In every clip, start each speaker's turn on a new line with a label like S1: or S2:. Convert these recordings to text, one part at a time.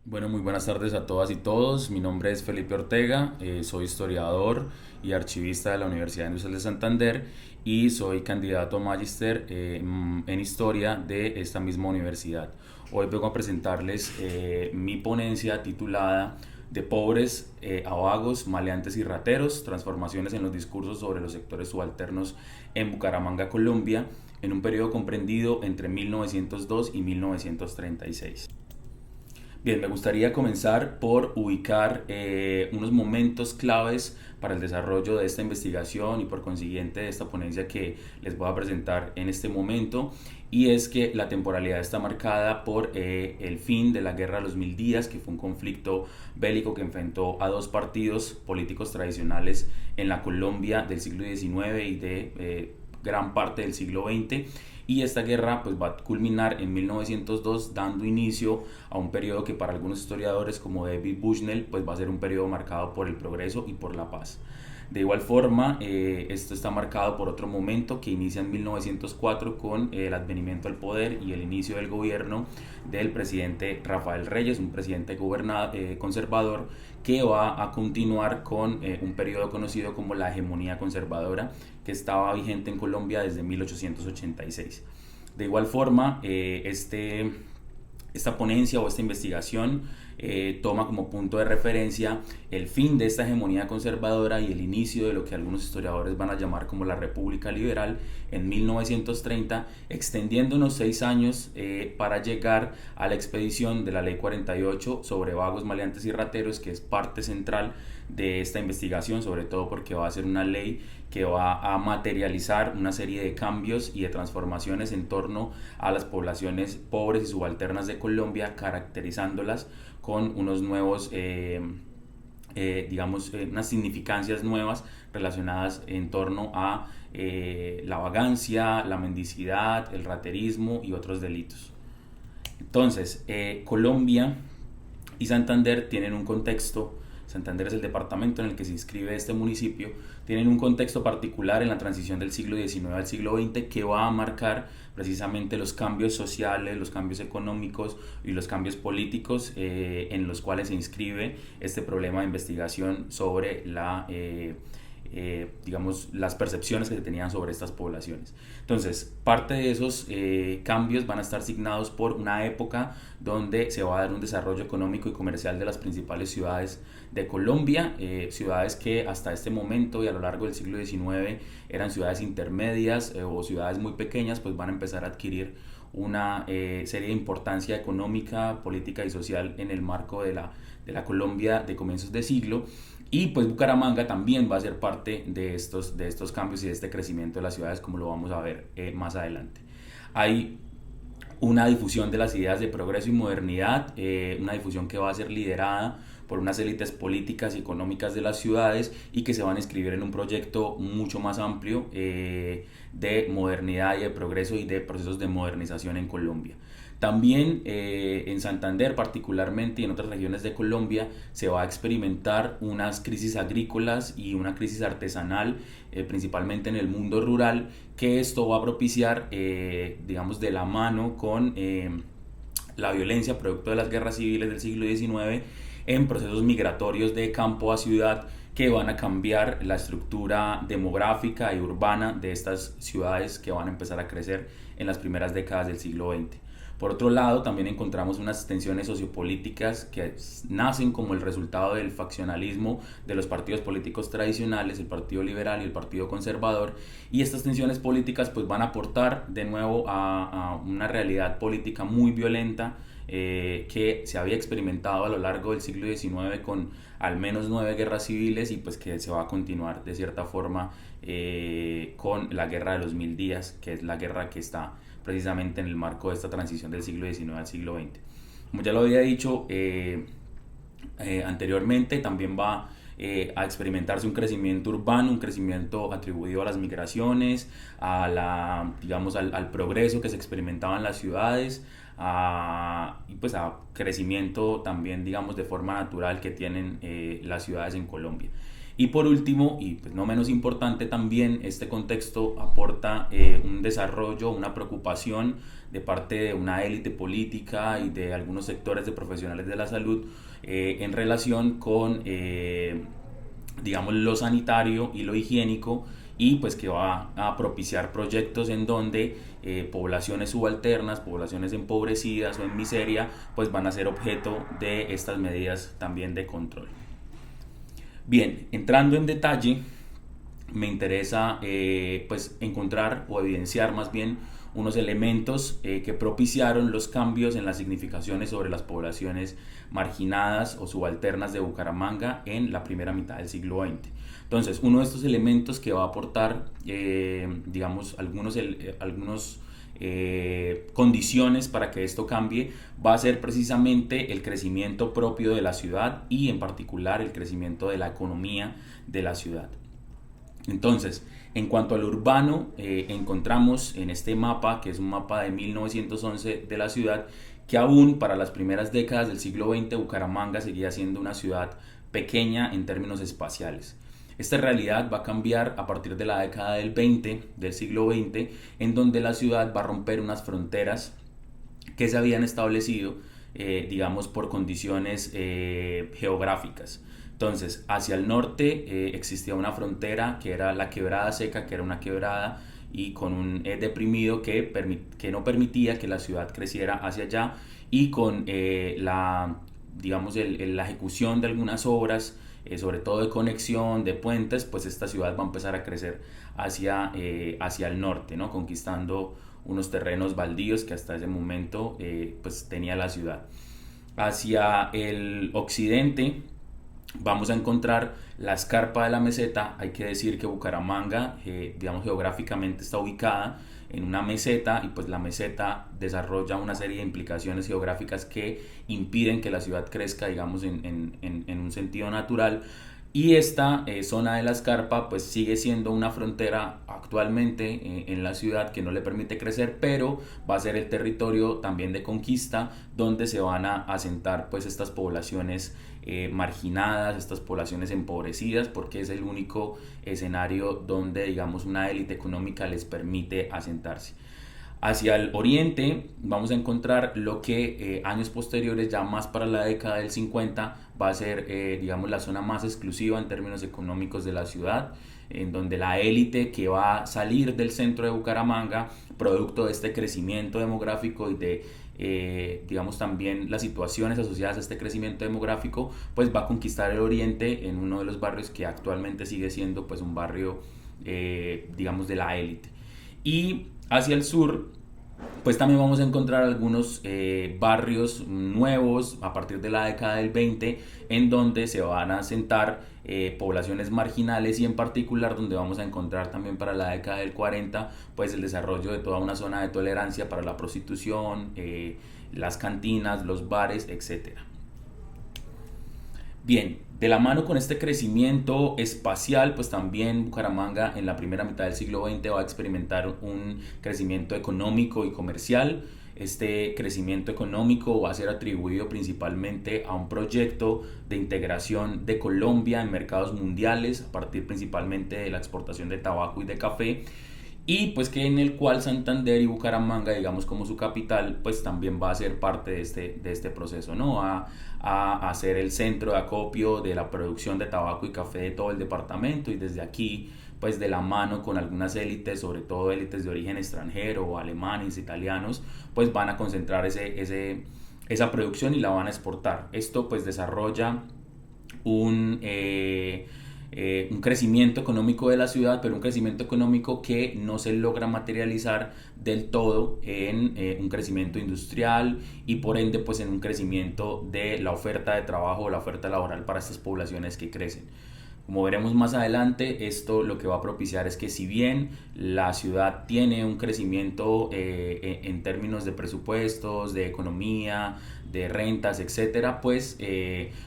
S1: Bueno, muy buenas tardes a todas y todos. Mi nombre es Felipe Ortega, soy historiador y archivista de la Universidad Industrial de Santander y soy candidato a magíster en historia de esta misma universidad. Hoy vengo a presentarles mi ponencia titulada De pobres a vagos, maleantes y rateros, transformaciones en los discursos sobre los sectores subalternos en Bucaramanga, Colombia, en un periodo comprendido entre 1902 y 1936. Bien, me gustaría comenzar por ubicar unos momentos claves para el desarrollo de esta investigación y por consiguiente de esta ponencia que les voy a presentar en este momento. Y es que la temporalidad está marcada por el fin de la Guerra de los Mil Días, que fue un conflicto bélico que enfrentó a dos partidos políticos tradicionales en la Colombia del siglo XIX y de gran parte del siglo XX, y esta guerra pues va a culminar en 1902 dando inicio a un periodo que para algunos historiadores como David Bushnell pues va a ser un periodo marcado por el progreso y por la paz. De igual forma, esto está marcado por otro momento que inicia en 1904 con el advenimiento al poder y el inicio del gobierno del presidente Rafael Reyes, un presidente conservador que va a continuar con un periodo conocido como la hegemonía conservadora, que estaba vigente en Colombia desde 1886. De igual forma, esta ponencia o esta investigación toma como punto de referencia el fin de esta hegemonía conservadora y el inicio de lo que algunos historiadores van a llamar como la República Liberal en 1930, extendiendo unos 6 años para llegar a la expedición de la Ley 48 sobre vagos, maleantes y rateros, que es parte central de esta investigación, sobre todo porque va a ser una ley que va a materializar una serie de cambios y de transformaciones en torno a las poblaciones pobres y subalternas de Colombia, caracterizándolas con unos nuevos, unas significancias nuevas relacionadas en torno a la vagancia, la mendicidad, el raterismo y otros delitos. Entonces, Colombia y Santander tienen un contexto. Santander es el departamento en el que se inscribe este municipio, tienen un contexto particular en la transición del siglo XIX al siglo XX que va a marcar precisamente los cambios sociales, los cambios económicos y los cambios políticos en los cuales se inscribe este problema de investigación sobre las percepciones que se tenían sobre estas poblaciones. Entonces, parte de esos cambios van a estar signados por una época donde se va a dar un desarrollo económico y comercial de las principales ciudades de Colombia, ciudades que hasta este momento y a lo largo del siglo XIX eran ciudades intermedias o ciudades muy pequeñas, pues van a empezar a adquirir una serie de importancia económica, política y social en el marco de la Colombia de comienzos de siglo. Y pues Bucaramanga también va a ser parte de estos cambios y de este crecimiento de las ciudades, como lo vamos a ver más adelante. Hay una difusión de las ideas de progreso y modernidad, una difusión que va a ser liderada por unas élites políticas y económicas de las ciudades y que se van a inscribir en un proyecto mucho más amplio de modernidad y de progreso y de procesos de modernización en Colombia. También en Santander particularmente y en otras regiones de Colombia se va a experimentar unas crisis agrícolas y una crisis artesanal, principalmente en el mundo rural, que esto va a propiciar, digamos, de la mano con la violencia producto de las guerras civiles del siglo XIX en procesos migratorios de campo a ciudad que van a cambiar la estructura demográfica y urbana de estas ciudades que van a empezar a crecer en las primeras décadas del siglo XX. Por otro lado, también encontramos unas tensiones sociopolíticas que nacen como el resultado del faccionalismo de los partidos políticos tradicionales, el Partido Liberal y el Partido Conservador, y estas tensiones políticas pues van a aportar de nuevo a una realidad política muy violenta que se había experimentado a lo largo del siglo XIX con al menos 9 guerras civiles y pues que se va a continuar de cierta forma con la Guerra de los Mil Días, que es la guerra que está precisamente en el marco de esta transición del siglo XIX al siglo XX. Como ya lo había dicho anteriormente, también va a experimentarse un crecimiento urbano, un crecimiento atribuido a las migraciones, al progreso que se experimentaba en las ciudades, y pues a crecimiento también, digamos, de forma natural que tienen las ciudades en Colombia. Y por último, y pues no menos importante también, este contexto aporta un desarrollo, una preocupación de parte de una élite política y de algunos sectores de profesionales de la salud en relación con, digamos, lo sanitario y lo higiénico, y pues que va a propiciar proyectos en donde poblaciones subalternas, poblaciones empobrecidas o en miseria, pues van a ser objeto de estas medidas también de control. Bien, entrando en detalle, me interesa pues encontrar o evidenciar más bien unos elementos que propiciaron los cambios en las significaciones sobre las poblaciones marginadas o subalternas de Bucaramanga en la primera mitad del siglo XX. Entonces, uno de estos elementos que va a aportar, digamos, algunos condiciones para que esto cambie, va a ser precisamente el crecimiento propio de la ciudad y en particular el crecimiento de la economía de la ciudad. Entonces, en cuanto al urbano, encontramos en este mapa, que es un mapa de 1911 de la ciudad, que aún para las primeras décadas del siglo XX Bucaramanga seguía siendo una ciudad pequeña en términos espaciales. Esta realidad va a cambiar a partir de la década del siglo XX, en donde la ciudad va a romper unas fronteras que se habían establecido, digamos, por condiciones geográficas. Entonces, hacia el norte existía una frontera que era la Quebrada Seca, que era una quebrada y con un deprimido que no permitía que la ciudad creciera hacia allá, y con digamos, la ejecución de algunas obras, sobre todo de conexión, de puentes, pues esta ciudad va a empezar a crecer hacia el norte, ¿no? Conquistando unos terrenos baldíos que hasta ese momento pues tenía la ciudad. Hacia el occidente vamos a encontrar la escarpa de la meseta. Hay que decir que Bucaramanga, digamos, geográficamente está ubicada en una meseta, y pues la meseta desarrolla una serie de implicaciones geográficas que impiden que la ciudad crezca, digamos, en un sentido natural. Y esta zona de la escarpa pues sigue siendo una frontera actualmente en la ciudad que no le permite crecer, pero va a ser el territorio también de conquista donde se van a asentar pues estas poblaciones marginadas, estas poblaciones empobrecidas, porque es el único escenario donde, digamos, una élite económica les permite asentarse. Hacia el oriente vamos a encontrar lo que años posteriores, ya más para la década del 50, va a ser, digamos, la zona más exclusiva en términos económicos de la ciudad, en donde la élite que va a salir del centro de Bucaramanga, producto de este crecimiento demográfico y de, digamos, también las situaciones asociadas a este crecimiento demográfico, pues va a conquistar el oriente en uno de los barrios que actualmente sigue siendo pues un barrio, digamos, de la élite. Y hacia el sur, pues también vamos a encontrar algunos barrios nuevos a partir de la década del 20, en donde se van a asentar poblaciones marginales, y en particular donde vamos a encontrar también para la década del 40 pues el desarrollo de toda una zona de tolerancia para la prostitución, las cantinas, los bares, etcétera. Bien, de la mano con este crecimiento espacial, pues también Bucaramanga en la primera mitad del siglo XX va a experimentar un crecimiento económico y comercial. Este crecimiento económico va a ser atribuido principalmente a un proyecto de integración de Colombia en mercados mundiales, a partir principalmente de la exportación de tabaco y de café, y pues que en el cual Santander y Bucaramanga, digamos, como su capital, pues también va a ser parte de este proceso, ¿no? A ser el centro de acopio de la producción de tabaco y café de todo el departamento, y desde aquí pues de la mano con algunas élites, sobre todo élites de origen extranjero, alemanes, italianos, pues van a concentrar esa producción y la van a exportar. Esto pues desarrolla un crecimiento económico de la ciudad, pero un crecimiento económico que no se logra materializar del todo en un crecimiento industrial, y por ende pues en un crecimiento de la oferta de trabajo o la oferta laboral para estas poblaciones que crecen. Como veremos más adelante, esto lo que va a propiciar es que, si bien la ciudad tiene un crecimiento en términos de presupuestos, de economía, de rentas, etcétera, pues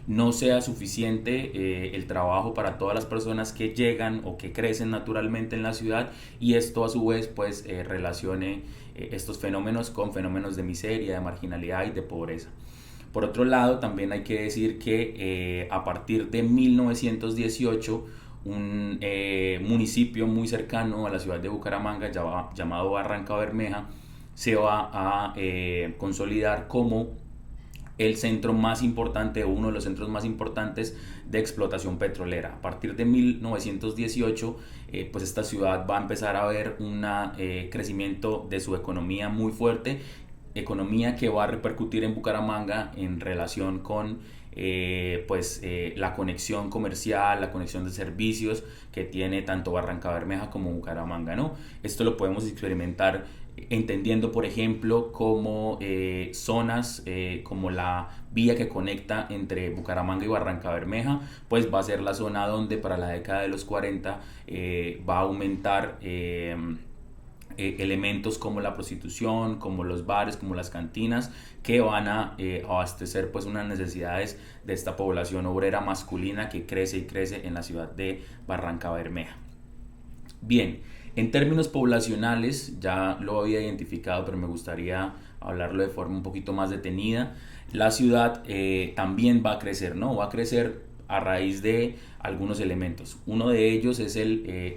S1: no sea suficiente el trabajo para todas las personas que llegan o que crecen naturalmente en la ciudad, y esto a su vez pues relacione estos fenómenos con fenómenos de miseria, de marginalidad y de pobreza. Por otro lado, también hay que decir que a partir de 1918, un municipio muy cercano a la ciudad de Bucaramanga, llamado Barranca Bermeja, se va a consolidar como el centro más importante, uno de los centros más importantes de explotación petrolera. A partir de 1918, pues esta ciudad va a empezar a ver un crecimiento de su economía muy fuerte, economía que va a repercutir en Bucaramanga en relación con la conexión comercial, la conexión de servicios que tiene tanto Barranca Bermeja como Bucaramanga, ¿no? Esto lo podemos experimentar entendiendo, por ejemplo, como zonas como la vía que conecta entre Bucaramanga y Barranca Bermeja, pues va a ser la zona donde para la década de los 40 va a aumentar elementos como la prostitución, como los bares, como las cantinas, que van a abastecer pues unas necesidades de esta población obrera masculina que crece y crece en la ciudad de Barranca Bermeja. Bien, en términos poblacionales, ya lo había identificado, pero me gustaría hablarlo de forma un poquito más detenida. La ciudad también va a crecer, ¿no? Va a crecer a raíz de algunos elementos. Uno de ellos es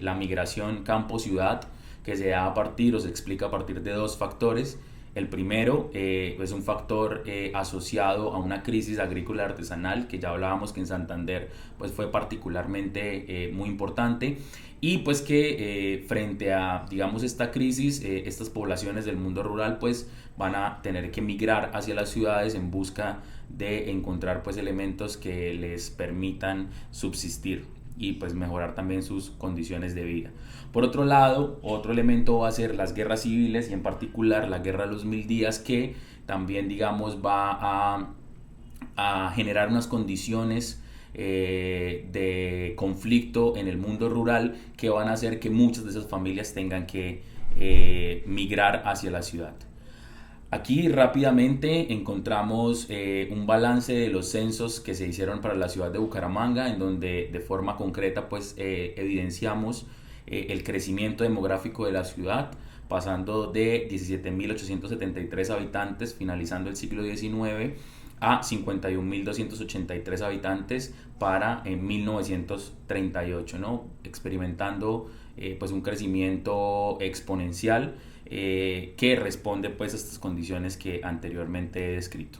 S1: la migración campo-ciudad, que se da a partir o se explica a partir de dos factores. El primero es un factor asociado a una crisis agrícola artesanal, que ya hablábamos que en Santander pues, fue particularmente muy importante, y pues que frente a, digamos, esta crisis, estas poblaciones del mundo rural pues van a tener que migrar hacia las ciudades en busca de encontrar pues elementos que les permitan subsistir y pues mejorar también sus condiciones de vida. Por otro lado, otro elemento va a ser las guerras civiles, y en particular la guerra de los 1000 días, que también, digamos, va a generar unas condiciones de conflicto en el mundo rural que van a hacer que muchas de esas familias tengan que migrar hacia la ciudad. Aquí rápidamente encontramos un balance de los censos que se hicieron para la ciudad de Bucaramanga, en donde de forma concreta pues evidenciamos el crecimiento demográfico de la ciudad, pasando de 17.873 habitantes finalizando el siglo XIX a 51.283 habitantes para 1938, ¿no? Experimentando pues un crecimiento exponencial que responde pues a estas condiciones que anteriormente he descrito.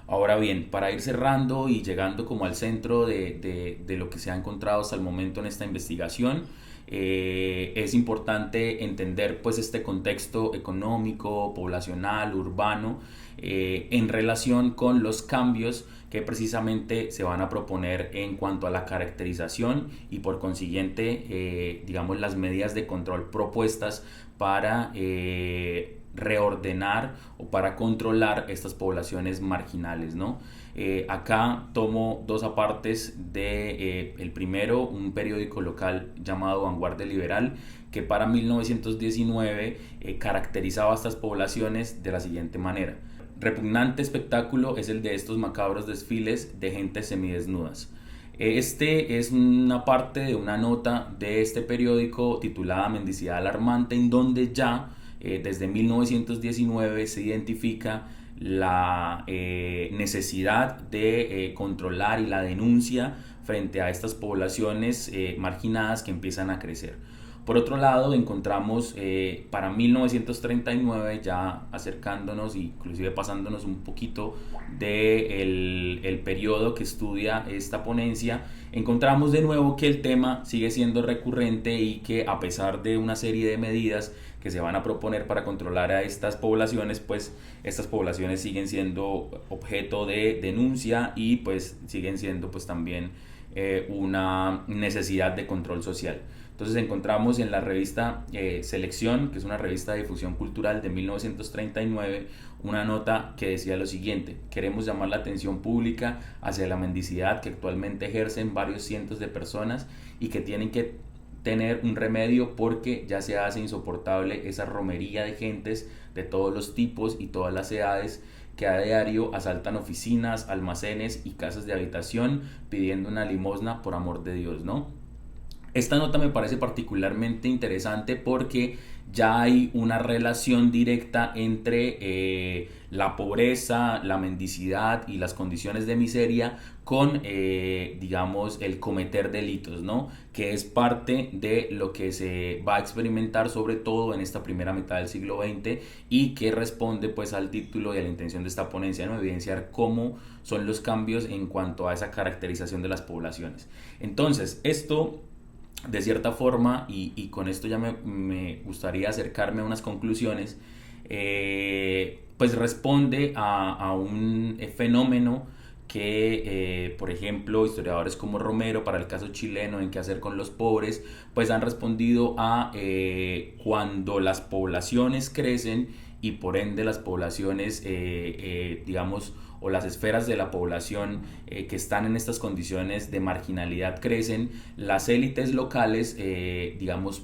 S1: Ahora bien, para ir cerrando y llegando como al centro de lo que se ha encontrado hasta el momento en esta investigación, es importante entender pues este contexto económico, poblacional, urbano, en relación con los cambios que precisamente se van a proponer en cuanto a la caracterización y por consiguiente, digamos, las medidas de control propuestas para reordenar o para controlar estas poblaciones marginales, ¿no? Acá tomo dos apartes de el primero, un periódico local llamado Vanguardia Liberal, que para 1919 caracterizaba a estas poblaciones de la siguiente manera: repugnante espectáculo es el de estos macabros desfiles de gentes semidesnudas. Este es una parte de una nota de este periódico titulada Mendicidad alarmante, en donde ya desde 1919 se identifica la necesidad de controlar y la denuncia frente a estas poblaciones marginadas que empiezan a crecer. Por otro lado, encontramos para 1939, ya acercándonos, inclusive pasándonos un poquito del periodo que estudia esta ponencia, encontramos de nuevo que el tema sigue siendo recurrente y que a pesar de una serie de medidas que se van a proponer para controlar a estas poblaciones, pues estas poblaciones siguen siendo objeto de denuncia y pues siguen siendo pues también una necesidad de control social. Entonces encontramos en la revista Selección, que es una revista de difusión cultural de 1939, una nota que decía lo siguiente: queremos llamar la atención pública hacia la mendicidad que actualmente ejercen varios cientos de personas y que tienen que tener un remedio porque ya se hace insoportable esa romería de gentes de todos los tipos y todas las edades que a diario asaltan oficinas, almacenes y casas de habitación pidiendo una limosna por amor de Dios, ¿no? Esta nota me parece particularmente interesante porque ya hay una relación directa entre la pobreza, la mendicidad y las condiciones de miseria con, digamos, el cometer delitos, ¿no? Que es parte de lo que se va a experimentar sobre todo en esta primera mitad del siglo XX y que responde pues al título y a la intención de esta ponencia, ¿no? Evidenciar cómo son los cambios en cuanto a esa caracterización de las poblaciones. Entonces, esto de cierta forma, y con esto ya me gustaría acercarme a unas conclusiones, pues responde a un fenómeno que, por ejemplo, historiadores como Romero, para el caso chileno, en qué hacer con los pobres, pues han respondido a cuando las poblaciones crecen y por ende las poblaciones, digamos, o las esferas de la población que están en estas condiciones de marginalidad crecen, las élites locales, digamos,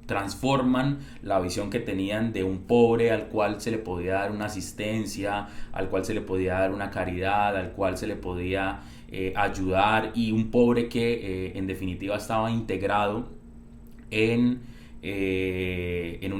S1: transforman la visión que tenían de un pobre al cual se le podía dar una asistencia, al cual se le podía dar una caridad, al cual se le podía ayudar, y un pobre que en definitiva estaba integrado en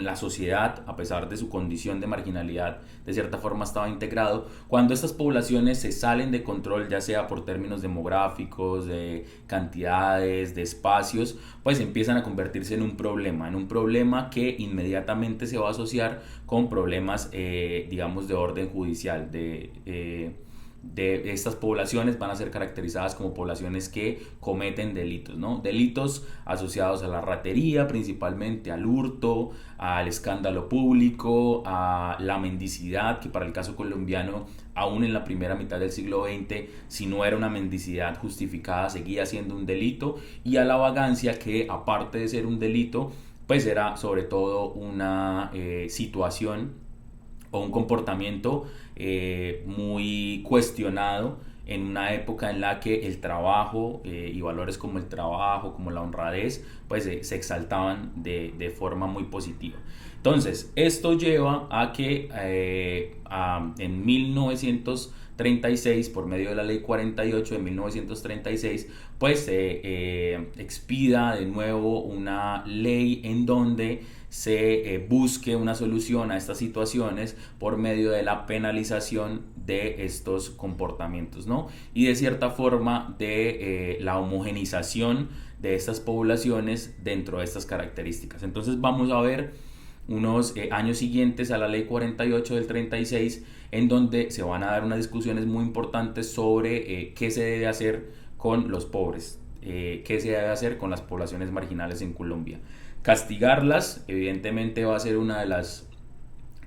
S1: la sociedad, a pesar de su condición de marginalidad, de cierta forma estaba integrado. Cuando estas poblaciones se salen de control, ya sea por términos demográficos, de cantidades, de espacios, pues empiezan a convertirse en un problema que inmediatamente se va a asociar con problemas, digamos, de orden judicial, de estas poblaciones van a ser caracterizadas como poblaciones que cometen delitos, ¿no? Delitos asociados a la ratería, principalmente al hurto, al escándalo público, a la mendicidad, que para el caso colombiano, aún en la primera mitad del siglo XX, si no era una mendicidad justificada, seguía siendo un delito, y a la vagancia, que aparte de ser un delito, pues era sobre todo una situación o un comportamiento muy cuestionado en una época en la que el trabajo y valores como el trabajo, como la honradez, pues se exaltaban de forma muy positiva. Entonces, esto lleva a que en 1936, por medio de la ley 48 de 1936, pues se expida de nuevo una ley en donde se busque una solución a estas situaciones por medio de la penalización de estos comportamientos, ¿no? Y de cierta forma de la homogenización de estas poblaciones dentro de estas características. Entonces vamos a ver unos años siguientes a la ley 48 del 36, en donde se van a dar unas discusiones muy importantes sobre qué se debe hacer con los pobres, qué se debe hacer con las poblaciones marginales en Colombia. Castigarlas, evidentemente, va a ser una de las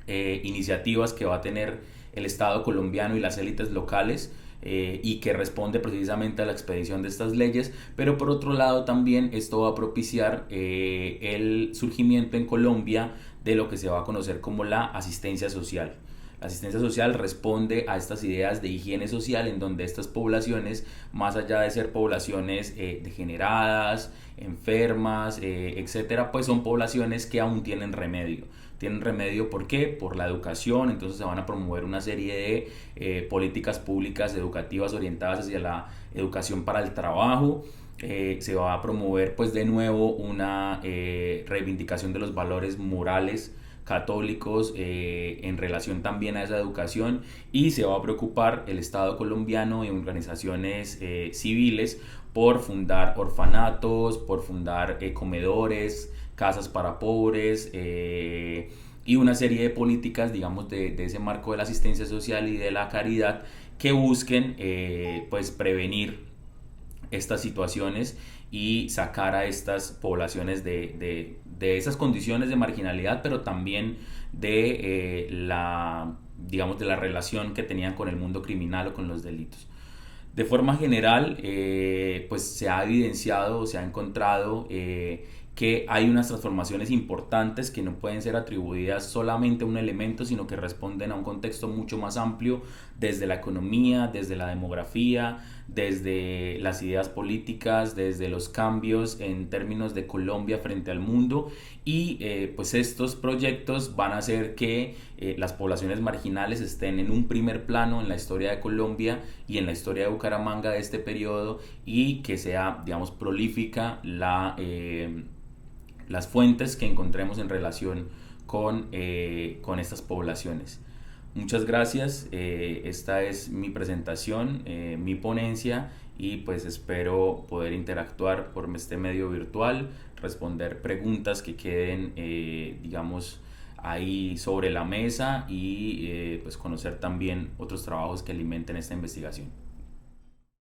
S1: iniciativas que va a tener el Estado colombiano y las élites locales, y que responde precisamente a la expedición de estas leyes, pero por otro lado también esto va a propiciar el surgimiento en Colombia de lo que se va a conocer como la asistencia social. La asistencia social responde a estas ideas de higiene social, en donde estas poblaciones, más allá de ser poblaciones degeneradas, enfermas, etcétera, pues son poblaciones que aún tienen remedio. Tienen remedio, ¿por qué? Por la educación. Entonces se van a promover una serie de políticas públicas educativas orientadas hacia la educación para el trabajo. Se va a promover pues de nuevo una reivindicación de los valores morales católicos en relación también a esa educación, y se va a preocupar el Estado colombiano y organizaciones civiles por fundar orfanatos, por fundar comedores, casas para pobres, y una serie de políticas, digamos, de ese marco de la asistencia social y de la caridad que busquen pues prevenir estas situaciones y sacar a estas poblaciones de esas condiciones de marginalidad, pero también de digamos, de la relación que tenían con el mundo criminal o con los delitos. De forma general, pues se ha evidenciado, se ha encontrado que hay unas transformaciones importantes que no pueden ser atribuidas solamente a un elemento, sino que responden a un contexto mucho más amplio, desde la economía, desde la demografía, desde las ideas políticas, desde los cambios en términos de Colombia frente al mundo, y pues estos proyectos van a hacer que las poblaciones marginales estén en un primer plano en la historia de Colombia y en la historia de Bucaramanga de este periodo, y que sea, digamos, prolífica las fuentes que encontremos en relación con estas poblaciones. Muchas gracias. Esta es mi presentación, mi ponencia y pues espero poder interactuar por este medio virtual, responder preguntas que queden, digamos, ahí sobre la mesa y pues conocer también otros trabajos que alimenten esta investigación.